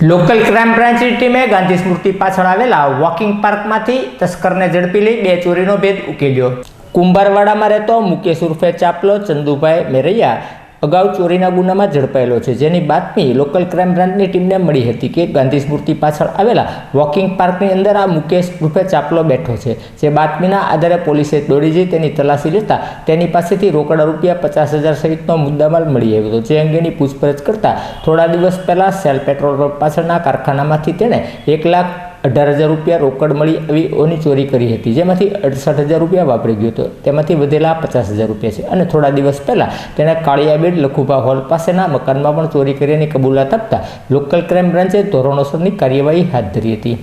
Local crime બ્રાન્ચની ટીમે ગાંધી સ્મૃતિ પાછળ આવેલા વોકિંગ પાર્કમાંથી તસ્કરને ઝડપી લઈ 2 ચોરીનો ભેદ ઉકેલ્યો। કુંભારવાડામાં રહેતો મુકેશ ઉર્ફે ચાપલો ચંદુભાઈ મેરૈયા અગાઉ ચોરીના ગુનામાં ઝડપાયેલો છે, જેની બાતમી લોકલ ક્રાઇમ બ્રાન્ચની ટીમને મળી હતી કે ગાંધી સ્મૃતિ પાછળ આવેલા વોકિંગ પાર્કની અંદર આ મુકેશ ઉર્ફે ચાપલો બેઠો છે। જે બાતમીના આધારે પોલીસે દોડી જઈ તેની તલાશી લેતા તેની પાસેથી રોકડા રૂપિયા 50,000 સહિતનો મુદ્દામાલ મળી આવ્યો હતો। જે અંગેની પૂછપરછ કરતા થોડા દિવસ પહેલા સેલ પેટ્રોલ પંપ પાછળના કારખાનામાંથી તેણે 1,18,000 રૂપિયા રોકડ મળી આવીઓની ચોરી કરી હતી, જેમાંથી 68,000 રૂપિયા વાપરી ગયો હતો। તેમાંથી વધેલા 50,000 રૂપિયા છે અને થોડા દિવસ પહેલા તેણે કાળિયાબેડ લખુભા હોલ પાસેના મકાનમાં પણ ચોરી કર્યાની કબૂલાત આપતા લોકલ ક્રાઇમ બ્રાન્ચે ધોરણોસરની કાર્યવાહી હાથ ધરી હતી।